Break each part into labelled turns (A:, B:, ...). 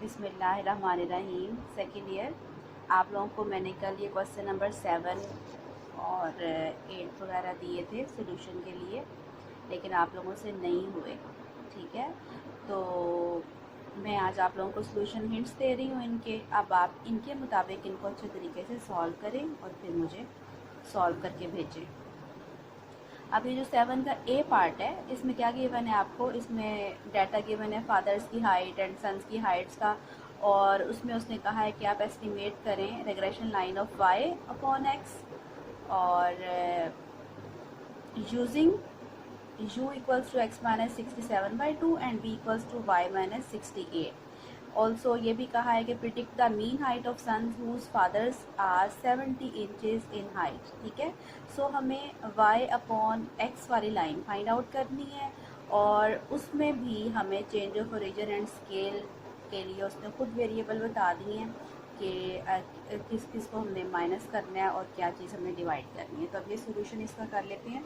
A: बिस्मिल्लाहिर्रहमानिर्रहीम। Second year आप लोगों को मैंने कल ये क्वेश्चन नंबर 7 और 8 वगैरह दिए थे सोल्यूशन के लिए, लेकिन आप लोगों से नहीं हुए। ठीक है, तो मैं आज आप लोगों को सोल्यूशन हिंट्स दे रही हूँ इनके। अब आप इनके मुताबिक इनको अच्छे तरीके से सॉल्व करें और फिर मुझे सॉल्व करके भेजें। अब ये जो 7 का ए पार्ट है, इसमें क्या गिवन है आपको? इसमें डाटा गिवन है फादर्स की हाइट एंड सन्स की हाइट्स का, और उसमें उसने कहा है कि आप एस्टिमेट करें regression line of Y upon X, और using u equals to x minus 67/2 and v equals to y minus 68। Also ये भी कहा है कि predict the mean height of sons whose fathers are 70 inches in height. ठीक है, so हमें y upon x वाली लाइन फाइंड आउट करनी है, और उसमें भी हमें change of origin and scale के लिए उसने खुद वेरिएबल बता दिए हैं कि किस किस को हमने माइनस करना है और क्या चीज़ हमें डिवाइड करनी है। तो अब ये सोल्यूशन इसका कर लेते हैं।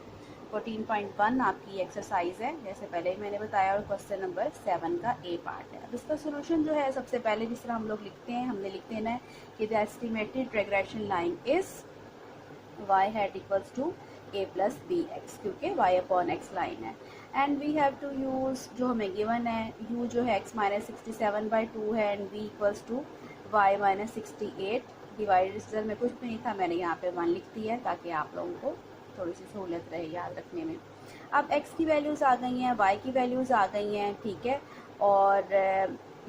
A: 14.1 आपकी एक्सरसाइज है, जैसे पहले ही मैंने बताया, और क्वेश्चन नंबर 7 का ए पार्ट है। अब इसका सोल्यूशन जो है, सबसे पहले जिस तरह हम लोग लिखते हैं, हमने लिख देना है कि the estimated regression line is y hat equals to a plus B X, क्योंकि y अपॉन एक्स लाइन है। And we have to use जो हमें गिवन है, u जो है x माइनस 67/2 है and v equals to y minus 68। Divide result में कुछ भी नहीं था, मैंने यहाँ पे 1 लिख दिया है ताकि आप लोगों को थोड़ी सी सहूलत रहे याद रखने में। अब x की वैल्यूज़ आ गई हैं, y की वैल्यूज़ आ गई हैं, ठीक है, और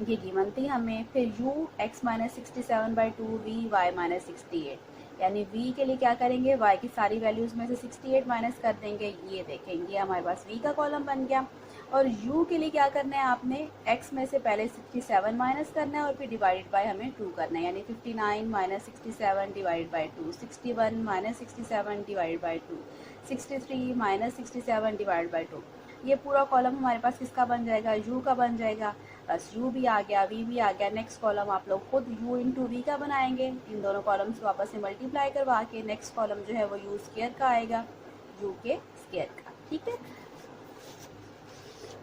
A: ये गिवन थी हमें। फिर u x minus 67/2, v y minus 68, यानी v के लिए क्या करेंगे, y की सारी वैल्यूज़ में से 68 माइनस कर देंगे। ये देखेंगे हमारे पास v का कॉलम बन गया। और u के लिए क्या करना है, आपने x में से पहले 67 माइनस करना है और फिर डिवाइडेड बाय हमें 2 करना है, यानी 59 minus 67 divided by 2, 61 minus 67 divided by 2, 63 minus 67 divided by 2। ये पूरा कॉलम हमारे पास किसका बन जाएगा, u का बन जाएगा। बस u भी आ गया, v भी आ गया। नेक्स्ट कॉलम आप लोग खुद u इंटू वी का बनाएंगे, इन दोनों कॉलम्स को आपस में मल्टीप्लाई करवा के नेक्स्ट कॉलम जो है वो u स्क्वायर का आएगा, u के स्क्वायर का। ठीक है,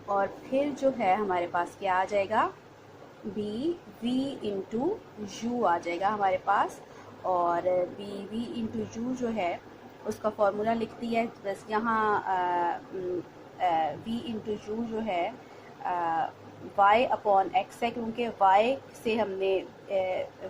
A: और फिर जो है हमारे पास क्या आ जाएगा, v इंटू यू आ जाएगा हमारे पास, और v इंटू यू जो है उसका फॉर्मूला लिख दिया है। बस यहाँ v इंटू यू जो है y अपॉन x है, क्योंकि y से हमने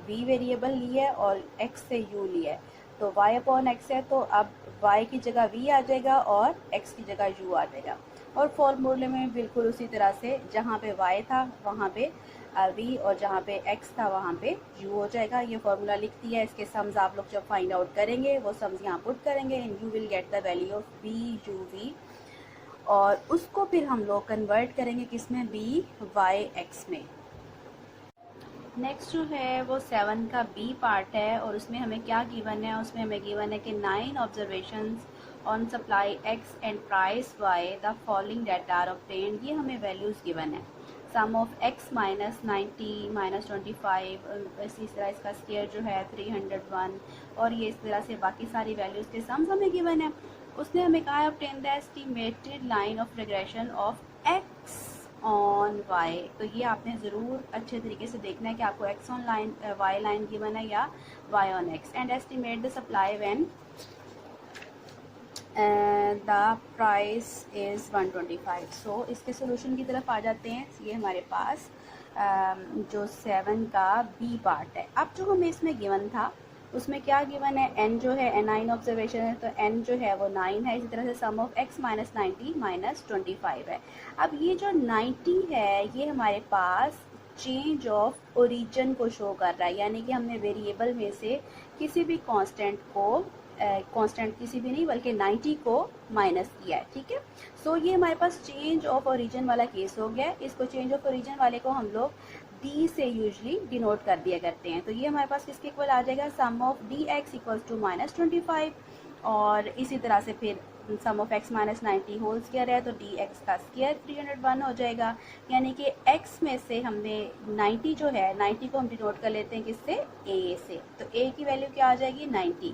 A: v वेरिएबल लिया है और x से u लिया है, तो y अपॉन x है, तो अब y की जगह v आ जाएगा और x की जगह u आ जाएगा। और फॉर्मूले में बिल्कुल उसी तरह से जहाँ पे y था वहाँ पे v, और जहाँ पे x था वहाँ पे u हो जाएगा। ये फॉर्मूला लिख दिया है। इसके सम्स आप लोग जब फाइंड आउट करेंगे वो सम्स यहाँ पुट करेंगे and you will get the value of v u v, और उसको फिर हम लोग कन्वर्ट करेंगे किसमें, b y x में। नेक्स्ट जो है वो 7 का बी पार्ट है, और उसमें हमें क्या गिवन है, उसमें हमें गिवन है कि 9 observations on supply x and price y the following data are obtained. ये हमें वैल्यूज़ गिवन है, sum of x minus 90 minus 25, इसी तरह इसका स्क्वायर जो है 301, और ये इस तरह से बाकी सारी वैल्यूज़ के सम्स हमें गिवन है। उसने हमें कहा है obtain the estimated line of regression of x on y। तो ये आपने ज़रूर अच्छे तरीके से देखना है कि आपको x on line y line given है या y on x, and estimate the supply when the price is 125। सो इसके सोल्यूशन की तरफ आ जाते हैं। ये हमारे पास जो 7 का बी पार्ट है। अब जो हमें इसमें गिवन था उसमें क्या गिवन है, n जो है 9 ऑब्जर्वेशन है, तो n जो है वो 9 है। इसी तरह से sum of x minus 90 minus 25 है। अब ये जो 90 है ये हमारे पास चेंज ऑफ ओरिजिन को शो कर रहा है, यानी कि हमने वेरिएबल में से किसी भी कांस्टेंट को कांस्टेंट किसी भी नहीं बल्कि 90 को माइनस किया है। ठीक है, सो ये हमारे पास चेंज ऑफ ओरिजिन वाला केस हो गया। इसको चेंज ऑफ ओरिजिन वाले को हम लोग d से यूजली डिनोट कर दिया करते हैं। तो ये हमारे पास किसके इक्वल आ जाएगा, sum of dx equals to minus 25, और इसी तरह से फिर sum of x minus 90 whole square है, तो dx का स्क्वायर 301 हो जाएगा। यानी कि x में से हमने 90 जो है 90 को हम डिनोट कर लेते हैं किससे, a से, तो a की वैल्यू क्या आ जाएगी 90।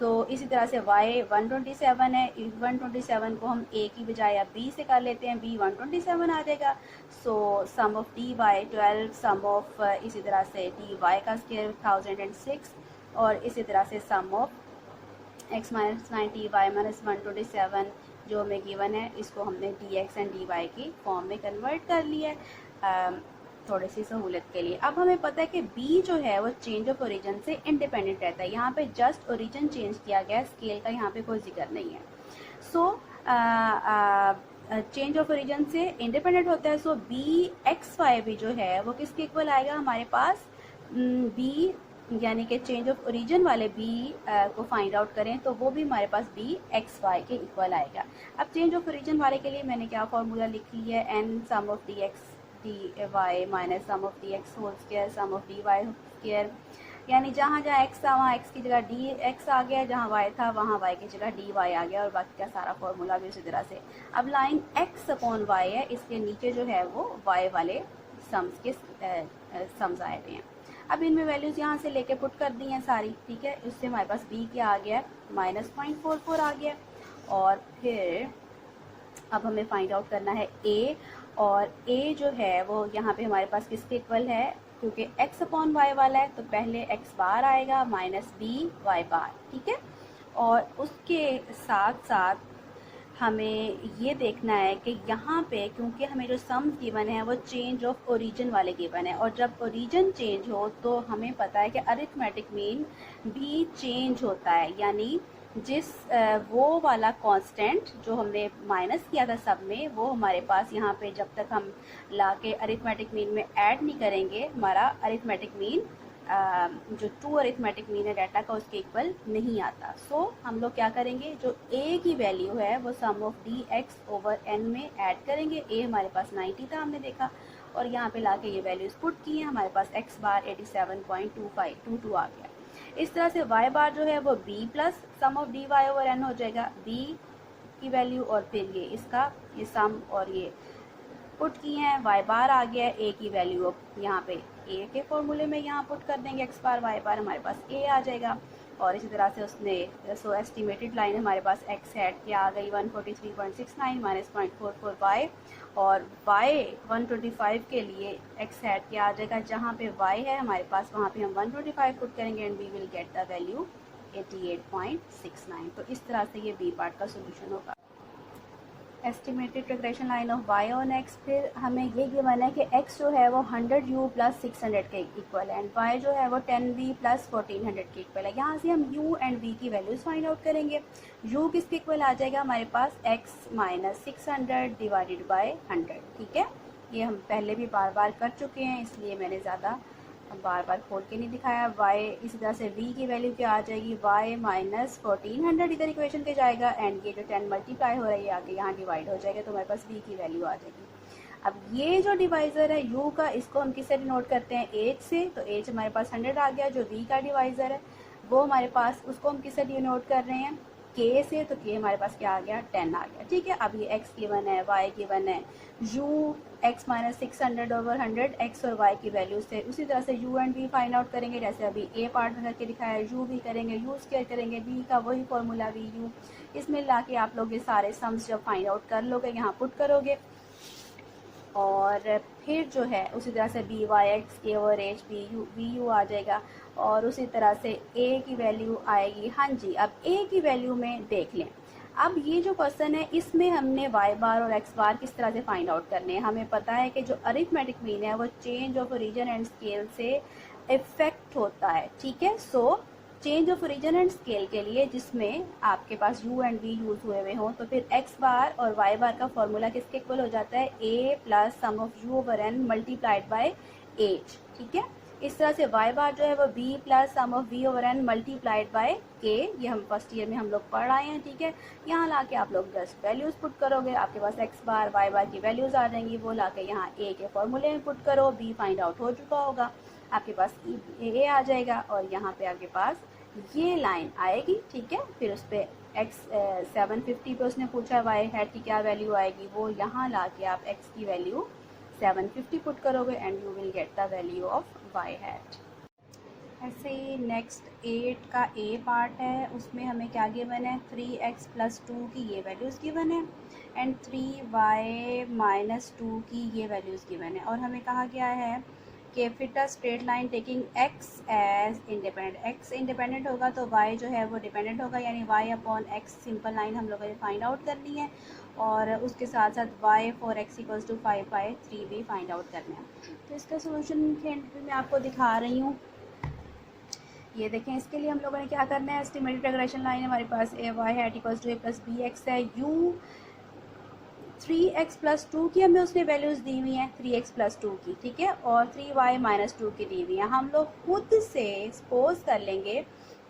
A: तो इसी तरह से y 127 है, 127 को हम a की बजाय या b से कर लेते हैं, b 127 आ जाएगा। सो सम ऑफ dy 12, सम ऑफ इसी तरह से dy का स्क्वायर 1006, और इसी तरह से sum of x minus 90 y minus 127 जो हमें गिवन है, इसको हमने dx एंड dy की फॉर्म में कन्वर्ट कर लिया है थोड़ी सी सहूलत के लिए। अब हमें पता है कि b जो है वो चेंज ऑफ ओरिजिन से इंडिपेंडेंट रहता है। यहाँ पे जस्ट ओरिजिन चेंज किया गया है, स्केल का यहाँ पे कोई जिक्र नहीं है। सो चेंज ऑफ ओरिजिन से इंडिपेंडेंट होता है। सो बी एक्स वाई भी जो है वो किसके इक्वल आएगा हमारे पास, b यानी कि चेंज ऑफ ओरिजिन वाले b को फाइंड आउट करें तो वो भी हमारे पास b एक्स वाई के इक्वल आएगा। अब चेंज ऑफ ओरिजिन वाले के लिए मैंने क्या फॉर्मूला लिख लिया है, n sum of D X D Y minus sum of D X whole square sum of D Y square, यानी जहाँ जहाँ x था वहाँ x की जगह डी एक्स आ गया, जहाँ y था वहाँ y की जगह डी वाई आ गया, और बाकी का सारा फॉर्मूला भी उसी तरह से। अब लाइन x अपॉन y है, इसके नीचे जो है वो y वाले सम्स के सम्स आए हुए हैं। अब इनमें वैल्यूज़ यहाँ से लेके पुट कर दी हैं सारी, ठीक है। उससे हमारे पास b क्या आ गया, -0.44 आ गया। और फिर अब हमें फाइंड आउट करना है a, और a जो है वो यहाँ पे हमारे पास किसके इक्वल है, क्योंकि x अपॉन वाई वाला है तो पहले x बार आएगा माइनस बी वाई बार, ठीक है। और उसके साथ साथ हमें ये देखना है कि यहाँ पे क्योंकि हमें जो सम्स गिवन है वो चेंज ऑफ ओरिजिन वाले गिवन है, और जब ओरिजिन चेंज हो तो हमें पता है कि अरिथमेटिक मीन भी चेंज होता है, यानी जिस वो वाला कांस्टेंट जो हमने माइनस किया था सब में, वो हमारे पास यहाँ पे जब तक हम ला के अरिथमेटिक मीन में ऐड नहीं करेंगे, हमारा अरिथमेटिक मीन जो ट्रू अरिथमेटिक मीन है डाटा का उसके इक्वल नहीं आता। सो हम लोग क्या करेंगे, जो a की वैल्यू है वो sum of D X over n में ऐड करेंगे। a हमारे पास 90 था हमने देखा, और यहाँ पे लाके ये वैल्यूज पुट की हैं, हमारे पास x बार 87.2522 आ गया। इस तरह से y बार जो है वो b plus sum of D Y over n हो जाएगा, b की वैल्यू और फिर ये इसका ये सम और ये पुट की हैं, y बार आ गया, a की वैल्यू अब यहाँ पे a के फॉर्मूले में यहाँ पुट कर देंगे, x बार y बार हमारे पास a आ जाएगा। और इसी तरह से उसने सो एस्टिमेटेड लाइन हमारे पास x हैट क्या आ गई 143.69 माइनस 0.44y, और y 125 के लिए x हैट क्या आ जाएगा, जहाँ पे y है हमारे पास वहाँ पे हम 125 पुट करेंगे and we will get the value 88.69। तो इस तरह से ये b पार्ट का सोल्यूशन होगा। Estimated regression line of y on x, फिर हमें ये गिवन है कि x जो है वो 100u प्लस 600 के इक्वल है, एंड y जो है वो 10v प्लस 1400 के इक्वल है। यहाँ से हम u एंड v की वैल्यूज फाइंड आउट करेंगे। u किसके इक्वल आ जाएगा हमारे पास, x माइनस 600 डिवाइडेड बाय 100, ठीक है। ये हम पहले भी बार बार कर चुके हैं, इसलिए मैंने ज़्यादा बार बार खोल के नहीं दिखाया। y इसी तरह से v की वैल्यू क्या आ जाएगी, y माइनस 1400 इधर इक्वेशन पे जाएगा, एंड ये जो 10 मल्टीप्लाई हो रहा है ये आगे यहाँ डिवाइड हो जाएगा, तो हमारे पास v की वैल्यू आ जाएगी। अब ये जो डिवाइज़र है u का, इसको हम किससे डिनोट करते हैं, h से, तो h हमारे पास 100 आ गया। जो v का डिवाइज़र है वो हमारे पास, उसको हम किससे डिनोट कर रहे हैं, k से, तो k हमारे पास क्या आ गया, 10 आ गया, ठीक है। अब ये x गिवन है, y गिवन है, u x minus 600 over 100 x और y की वैल्यू से, उसी तरह से u and v find out करेंगे, जैसे अभी a पार्ट में करके दिखाया है, u भी करेंगे, u स्क्वायर करेंगे, v का वही फॉर्मूला v u, इसमें ला के आप लोग ये सारे सम्स जब फाइंड आउट कर लोगे यहाँ पुट करोगे, और फिर जो है उसी तरह से बी वाई एक्स के ओवर एच वी यू आ जाएगा, और उसी तरह से a की वैल्यू आएगी। हाँ जी, अब a की वैल्यू में देख लें। अब ये जो क्वेश्चन है इसमें हमने y बार और x बार किस तरह से फाइंड आउट करने हैं। हमें पता है कि जो अरिथमेटिक मीन है वो change of origin and scale से इफेक्ट होता है, ठीक है। So change of origin and scale के लिए जिसमें आपके पास u एंड v यूज हुए हुए हों, तो फिर x बार और y बार का फॉर्मूला किसके इक्वल हो जाता है, a plus sum of u over n multiplied by h, ठीक है। इस तरह से y बार जो है वो b plus sum of v over n multiplied by k, ये हम फर्स्ट ईयर में हम लोग पढ़ आए हैं, ठीक है। यहाँ ला के आप लोग जस्ट वैल्यूज पुट करोगे, आपके पास x बार y बार की वैल्यूज आ जाएंगी, वो ला के यहाँ a के फॉर्मूले में पुट करो, b फाइंड आउट हो चुका होगा, आपके पास a आ जाएगा, और यहाँ पे आपके पास ये लाइन आएगी, ठीक है। फिर उस पर x 750 पे उसने पूछा y हैट की क्या वैल्यू आएगी, वो यहाँ ला के आप x की वैल्यू 750 पुट करोगे and you will get the value of y hat. ऐसे ही नेक्स्ट 8 का ए पार्ट है, उसमें हमें क्या गिवन है, 3x प्लस 2 की ये वैल्यूज़ गिवन है एंड 3y माइनस 2 की ये वैल्यूज़ गिवन है। और हमें कहा गया है कि fit a straight line taking x as independent, x independent होगा तो y जो है वो डिपेंडेंट होगा, यानी y upon x simple line हम लोगों ने फाइंड आउट करनी है और उसके साथ साथ y for x equals to 5/3 भी फाइंड आउट करना है। तो इसका सोल्यूशन मैं आपको दिखा रही हूँ। ये देखें, इसके लिए हम लोगों ने क्या करना है, एस्टिमेटेड रिग्रेशन लाइन हमारे पास ए वाई है equals to A plus B X है, यू 3x प्लस 2 की हमें उसने वैल्यूज़ दी हुई हैं 3x प्लस 2 की, ठीक है, और 3y माइनस 2 की दी हुई हैं। हम लोग खुद से सपोज कर लेंगे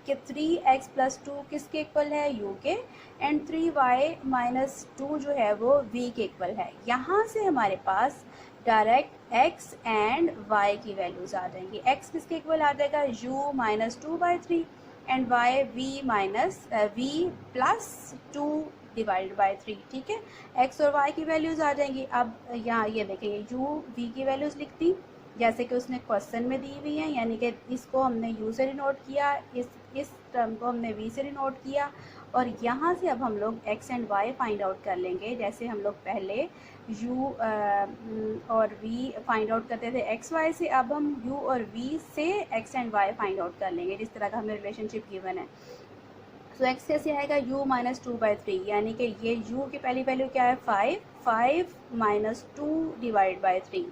A: कि 3x प्लस 2 किसके इक्वल है, u के, एंड 3y माइनस 2 जो है वो v के इक्वल है। यहाँ से हमारे पास डायरेक्ट x एंड y की वैल्यूज़ आ जाएंगी। x किसके इक्वल आ जाएगा, u minus 2/3 and y v minus v plus 2 divide by 3, ठीक है। x और y की वैल्यूज़ आ जाएंगी। अब यहाँ ये देखेंगे u v की वैल्यूज़ लिख दी जैसे कि उसने क्वेश्चन में दी हुई हैं, यानी कि इसको हमने u से डिनोट किया, इस टर्म को हमने v से डिनोट किया, और यहाँ से अब हम लोग x and y find out कर लेंगे। जैसे हम लोग पहले u और v फाइंड आउट करते थे x y से, अब हम u और v से x and y find out कर लेंगे, जिस तरह का हमें रिलेशनशिप गिवन है। सो एक्स कैसे आएगा, u माइनस 2/3, यानी कि ये u की पहली वैल्यू क्या है 5 minus 2 divide by 3,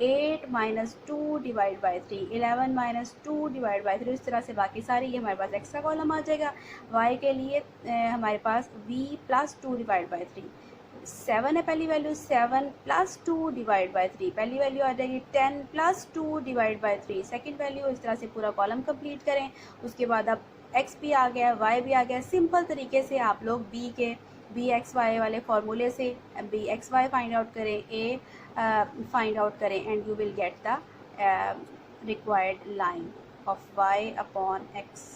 A: 8 minus 2 divide by 3, 11 minus 2 divide by 3, इस तरह से बाकी सारी ये हमारे पास एक्स्ट्रा कॉलम आ जाएगा। y के लिए हमारे पास v प्लस 2 डिवाइड बाई 3, 7 है पहली वैल्यू, 7 प्लस 2 डिवाइड बाई 3, पहली वैल्यू आ जाएगी 10 plus 2 divide by 3, second value. इस तरह से पूरा कॉलम कंप्लीट करें। उसके बाद अब x भी आ गया, y भी आ गया। सिंपल तरीके से आप लोग बी एक्स वाई वाले फार्मूले से B X Y find out करें, a फाइंड आउट करें, and you will get the required line of y upon x।